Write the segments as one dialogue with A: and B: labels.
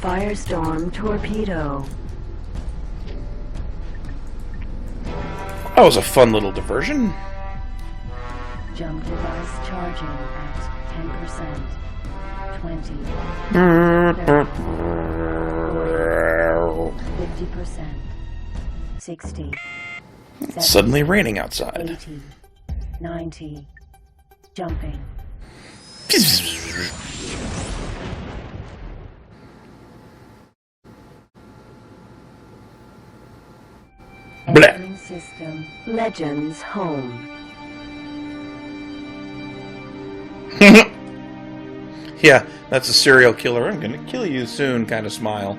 A: Firestorm torpedo.
B: That was a fun little diversion.
A: Jump device charging at 10%. 20. 50%. 60.
B: It's suddenly raining outside.
A: 80. 90. Jumping. Entering system. Legends home.
B: Yeah, that's a serial killer. I'm gonna kill you soon kind of smile.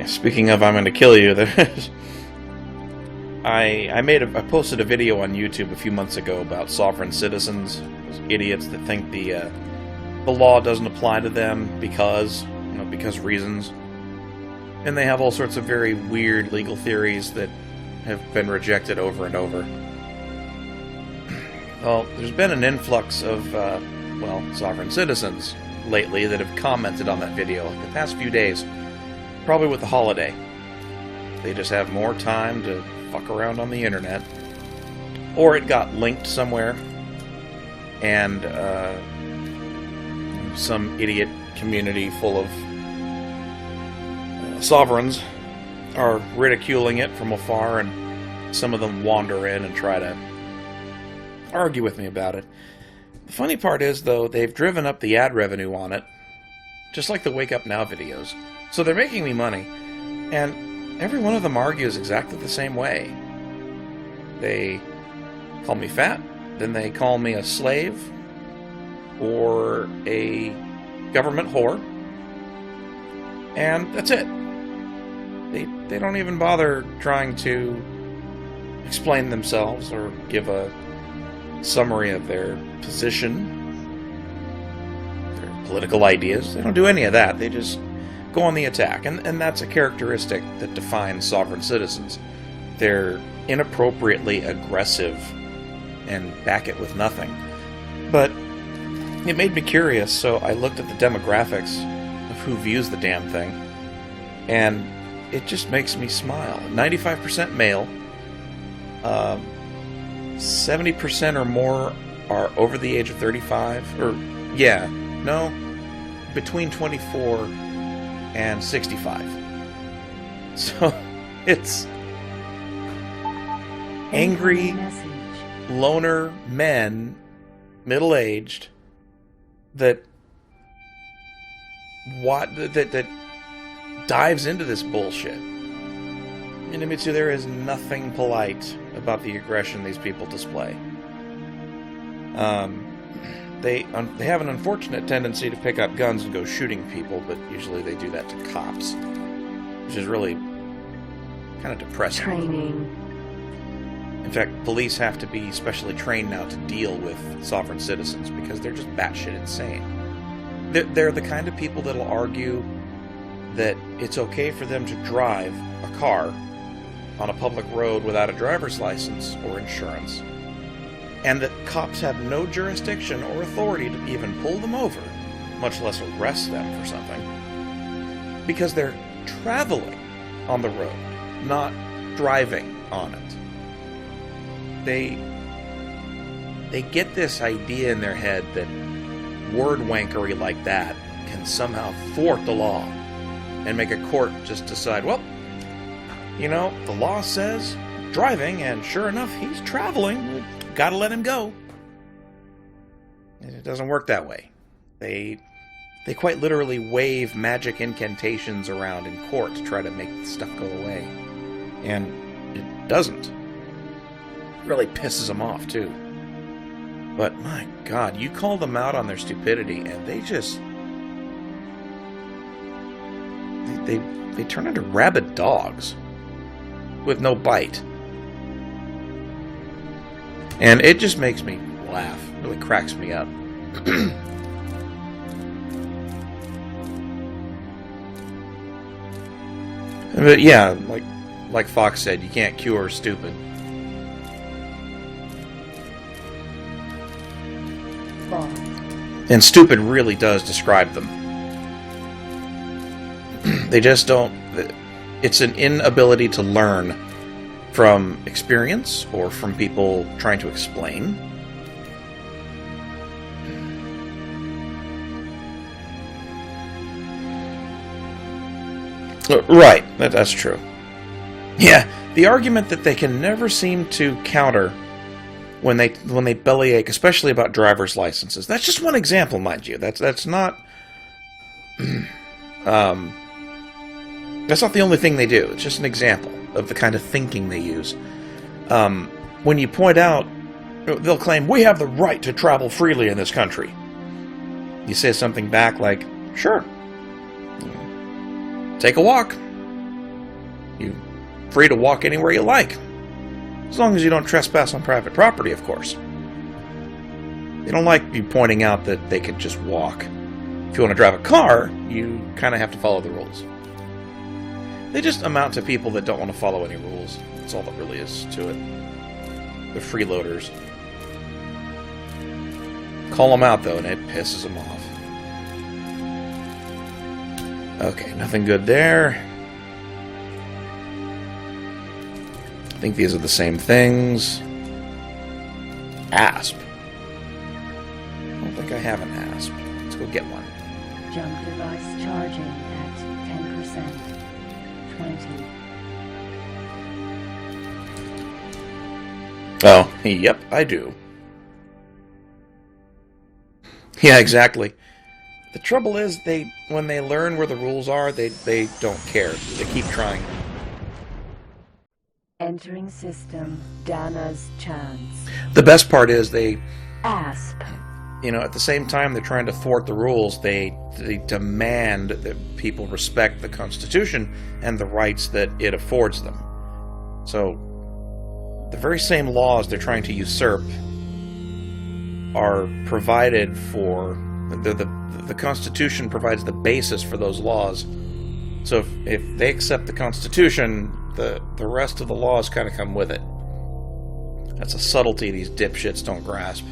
B: Speaking of I'm gonna kill you, there's I posted a video on YouTube a few months ago about sovereign citizens, those idiots that think the law doesn't apply to them because reasons, and they have all sorts of very weird legal theories that have been rejected over and over. Well, there's been an influx of sovereign citizens lately that have commented on that video the past few days, probably with the holiday. They just have more time to fuck around on the internet, or it got linked somewhere, and some idiot community full of sovereigns are ridiculing it from afar, and some of them wander in and try to argue with me about it. The funny part is, though, they've driven up the ad revenue on it, just like the Wake Up Now videos. So they're making me money, and every one of them argues exactly the same way. They call me fat, then they call me a slave, or a government whore, and that's it. They don't even bother trying to explain themselves or give a summary of their position, their political ideas. They don't do any of that. They just go on the attack, and that's a characteristic that defines sovereign citizens. They're inappropriately aggressive and back it with nothing. But it made me curious, so I looked at the demographics of who views the damn thing, and it just makes me smile. 95% male, 70% or more are over the age of 35, between 24 and 65. So it's angry loner men, middle-aged, that dives into this bullshit. And Mitsu, there is nothing polite about the aggression these people display. They have an unfortunate tendency to pick up guns and go shooting people, but usually they do that to cops, which is really kind of depressing.
A: Training.
B: In fact, police have to be specially trained now to deal with sovereign citizens because they're just batshit insane. They're the kind of people that'll argue that it's okay for them to drive a car on a public road without a driver's license or insurance, and that cops have no jurisdiction or authority to even pull them over, much less arrest them for something, because they're traveling on the road, not driving on it. They get this idea in their head that word wankery like that can somehow thwart the law and make a court just decide, well, the law says driving, and sure enough, he's traveling. Gotta let him go. And it doesn't work that way. They quite literally wave magic incantations around in court to try to make stuff go away. And it doesn't. It really pisses them off, too. But, my God, you call them out on their stupidity, and they just... They turn into rabid dogs with no bite. And it just makes me laugh. It really cracks me up. But yeah, like Fox said, you can't cure stupid. And stupid really does describe them. They just don't... It's an inability to learn from experience or from people trying to explain. Right, that's true. Yeah, the argument that they can never seem to counter when they bellyache, especially about driver's licenses. That's just one example, mind you. That's not that's not the only thing they do. It's just an example of the kind of thinking they use. When you point out, they'll claim, we have the right to travel freely in this country. You say something back like, sure. Take a walk. You're free to walk anywhere you like. As long as you don't trespass on private property, of course. They don't like you pointing out that they could just walk. If you want to drive a car, you kind of have to follow the rules. They just amount to people that don't want to follow any rules. That's all that really is to it. They're freeloaders. Call them out, though, and it pisses them off. Okay, nothing good there. I think these are the same things. Asp. I don't think I have an asp. Let's go get one.
A: Jump device charging at 10%. 20.
B: Oh, yep, I do. Yeah, exactly. The trouble is, when they learn where the rules are, they don't care. They keep trying.
A: Entering system, Dana's chance.
B: The best part is
A: ASP.
B: At the same time they're trying to thwart the rules, they demand that people respect the Constitution and the rights that it affords them. So, the very same laws they're trying to usurp are provided for... The Constitution provides the basis for those laws. So if they accept the Constitution, the rest of the laws kind of come with it. That's a subtlety these dipshits don't grasp.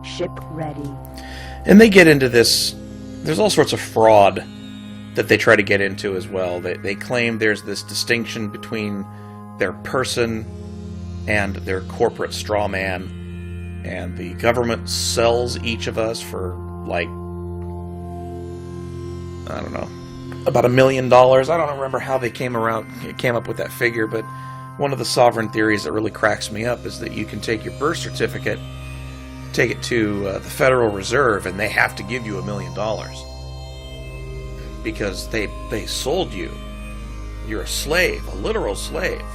A: Ship ready.
B: And they get into this... There's all sorts of fraud that they try to get into as well. They claim there's this distinction between their person and their corporate straw man. And the government sells each of us for, like, I don't know, about $1 million. I don't remember how they came up with that figure, but one of the sovereign theories that really cracks me up is that you can take your birth certificate, take it to the Federal Reserve, and they have to give you $1 million. Because they sold you. You're a slave, a literal slave.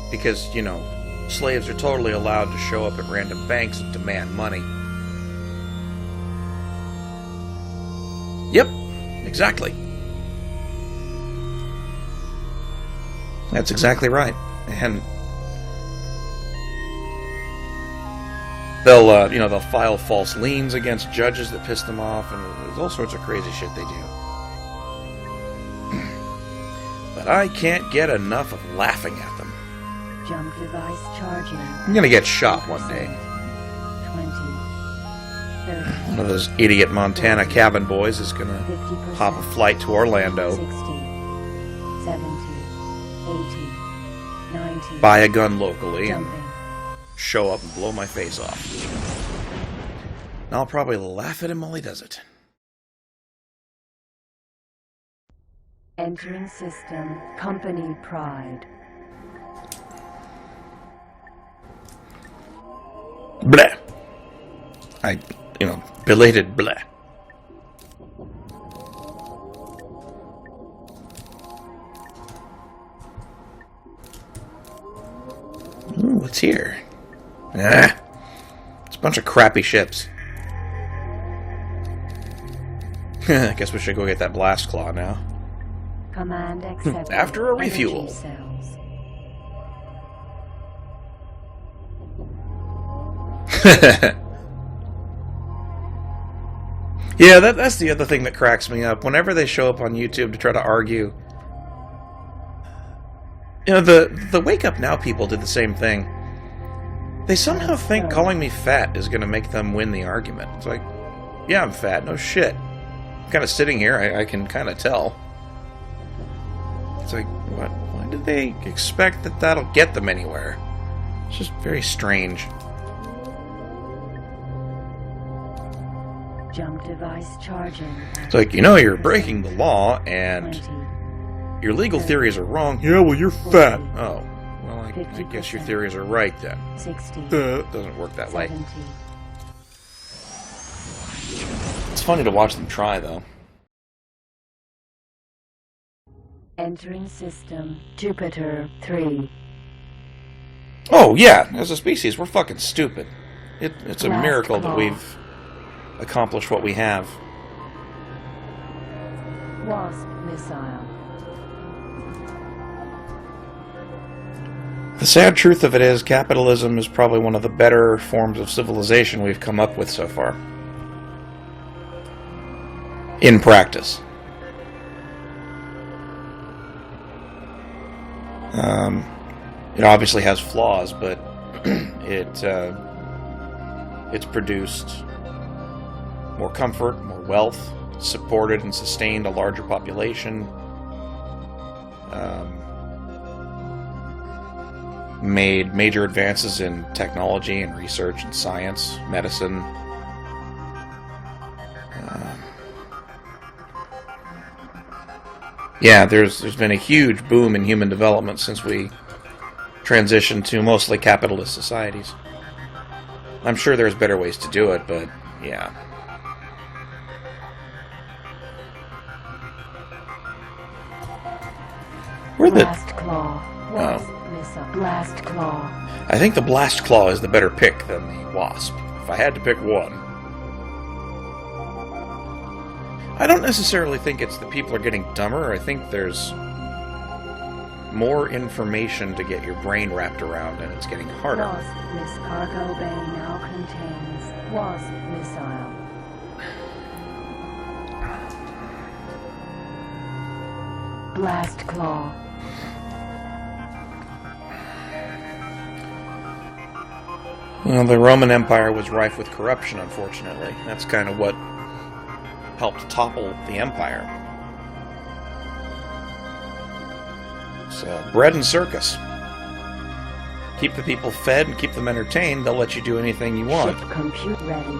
B: Because, slaves are totally allowed to show up at random banks and demand money. Yep, exactly. That's exactly right. And they'll file false liens against judges that piss them off, and there's all sorts of crazy shit they do. But I can't get enough of laughing at them.
A: Jump device charging.
B: I'm gonna get shot one day.
A: 20. 30.
B: One of those idiot Montana cabin boys is gonna
A: 50%.
B: hop a flight to Orlando,
A: 60. 70. 80. 90.
B: buy a gun locally, and
A: Jumping.
B: show up and blow my face off. And I'll probably laugh at him while he does it.
A: Entering system, company pride.
B: Bleh. Belated bleh. Ooh, what's here? It's a bunch of crappy ships. I guess we should go get that blast claw now.
A: Command accepted.
B: After a refuel.
A: Energy cells.
B: Yeah, that's the other thing that cracks me up. Whenever they show up on YouTube to try to argue, the Wake Up Now people did the same thing. They somehow think calling me fat is going to make them win the argument. It's like, yeah, I'm fat. No shit. I'm kind of sitting here. I can kind of tell. It's like, what? Why did they expect that that'll get them anywhere? It's just very strange.
A: Jump device charging.
B: It's like, you know, you're breaking the law, and
A: 20,
B: your legal theories are wrong. Yeah, well, you're fat.
A: 40,
B: Oh, well, I guess your theories are right then.
A: 60,
B: It doesn't work that way.
A: 70.
B: It's funny to watch them try, though.
A: Entering system. Jupiter 3.
B: Oh, yeah, as a species, we're fucking stupid. It's a
A: Last
B: miracle that
A: call.
B: we've accomplished what we have.
A: Wasp missile.
B: The sad truth of it is, capitalism is probably one of the better forms of civilization we've come up with so far. In practice. It obviously has flaws, but it's produced more comfort, more wealth, supported and sustained a larger population, made major advances in technology and research and science, medicine. Yeah, there's been a huge boom in human development since we transitioned to mostly capitalist societies. I'm sure there's better ways to do it, but yeah.
A: Blast claw. Wasp missile. Blast claw.
B: I think the Blast Claw is the better pick than the Wasp, if I had to pick one. I don't necessarily think it's that people are getting dumber. I think there's more information to get your brain wrapped around, and it's getting harder.
A: Wasp miss cargo bay now contains Wasp missile. Blast claw.
B: Well, the Roman Empire was rife with corruption, unfortunately. That's kind of what helped topple the empire. It's bread and circus. Keep the people fed and keep them entertained, they'll let you do anything you want.
A: Ship compute ready.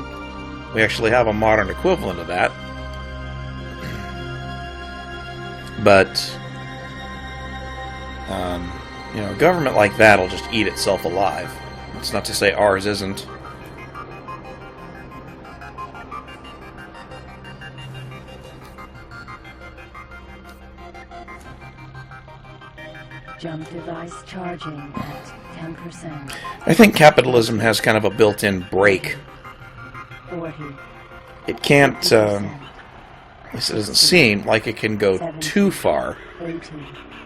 B: We actually have a modern equivalent of that. But, you know, a government like that will just eat itself alive. It's not to say ours isn't.
A: Jump device charging at 10%.
B: I think capitalism has kind of a built-in brake.
A: 40.
B: It can't,
A: 50%,
B: at least it doesn't seem like it can go too far
A: 80.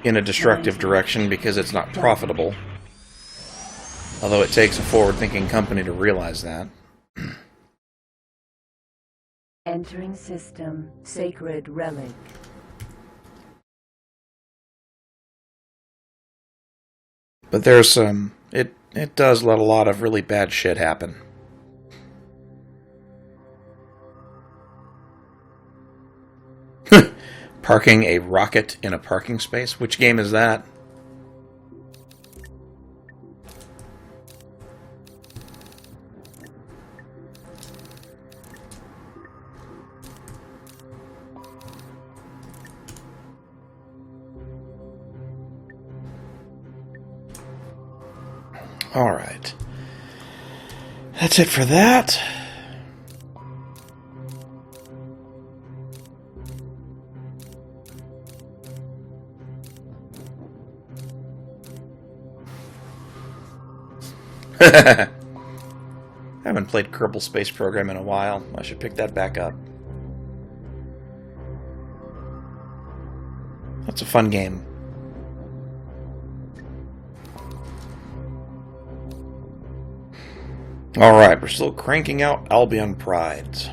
B: in a destructive direction because it's not profitable. Although it takes a forward-thinking company to realize that.
A: Entering system. Sacred relic.
B: But there's some... It does let a lot of really bad shit happen. Parking a rocket in a parking space? Which game is that? Alright. That's it for that. I haven't played Kerbal Space Program in a while. I should pick that back up. That's a fun game. Alright, we're still cranking out Albion Prides.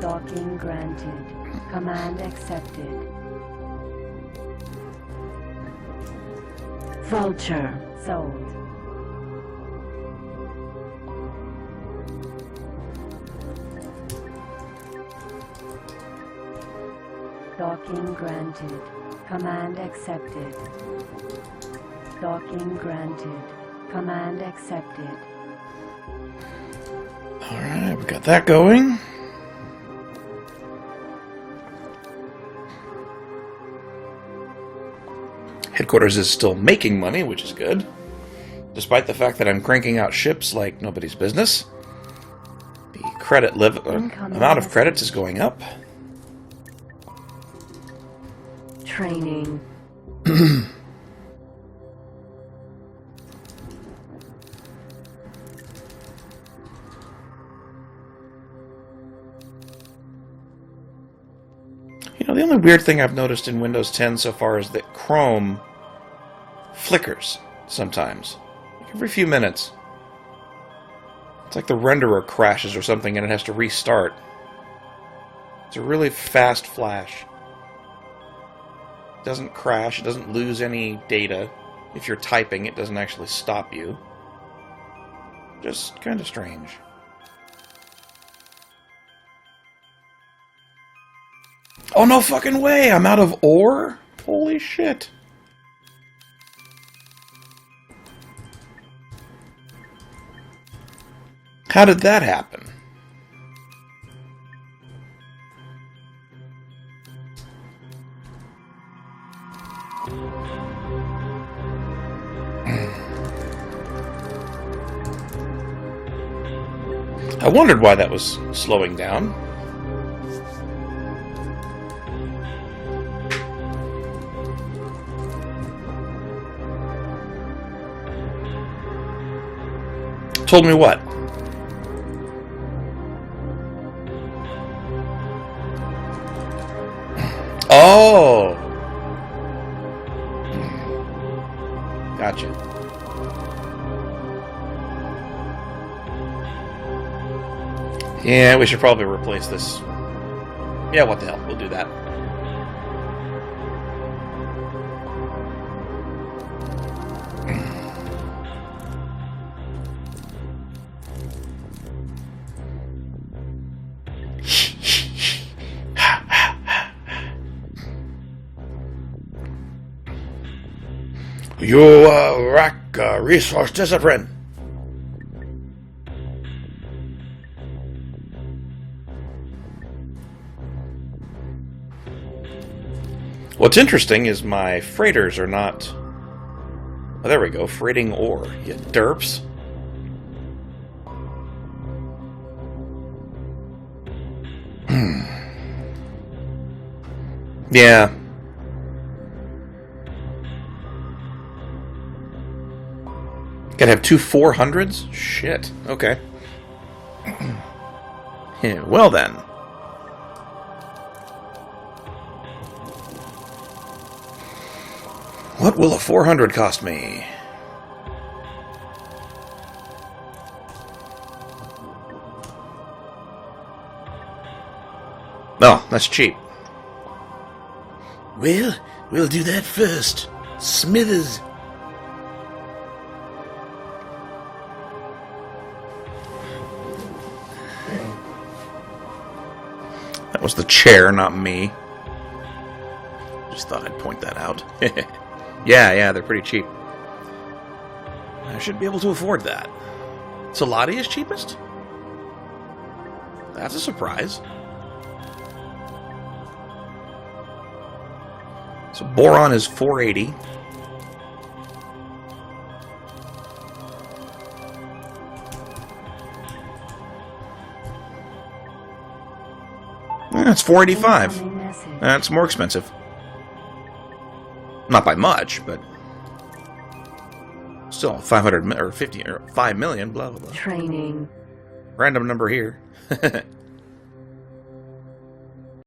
A: Docking granted. Command accepted. Vulture sold. Docking granted. Command accepted. Docking granted. Command accepted.
B: Alright, we got that going. Headquarters is still making money, which is good. Despite the fact that I'm cranking out ships like nobody's business. The amount of credits is going up.
A: Training.
B: The only weird thing I've noticed in Windows 10 so far is that Chrome flickers sometimes. Like every few minutes. It's like the renderer crashes or something and it has to restart. It's a really fast flash. It doesn't crash, it doesn't lose any data. If you're typing, it doesn't actually stop you. Just kind of strange. Oh, no fucking way! I'm out of ore? Holy shit. How did that happen? I wondered why that was slowing down. Told me what? Oh! Gotcha. Yeah, we should probably replace this. Yeah, what the hell, we'll do that. You lack resource discipline. What's interesting is my freighters are not... Oh, there we go, freighting ore, you derps. Yeah. Gotta have two 400s? Shit. Okay. Yeah, well then. What will a 400 cost me? Oh, that's cheap.
C: Well, we'll do that first. Smithers.
B: That was the chair, not me. Just thought I'd point that out. Yeah, they're pretty cheap. I should be able to afford that. Salati is cheapest? That's a surprise. So boron is 480. That's 485. That's more expensive. Not by much, but still 500 or 50 or 5 million. Blah blah blah.
A: Training.
B: Random number here.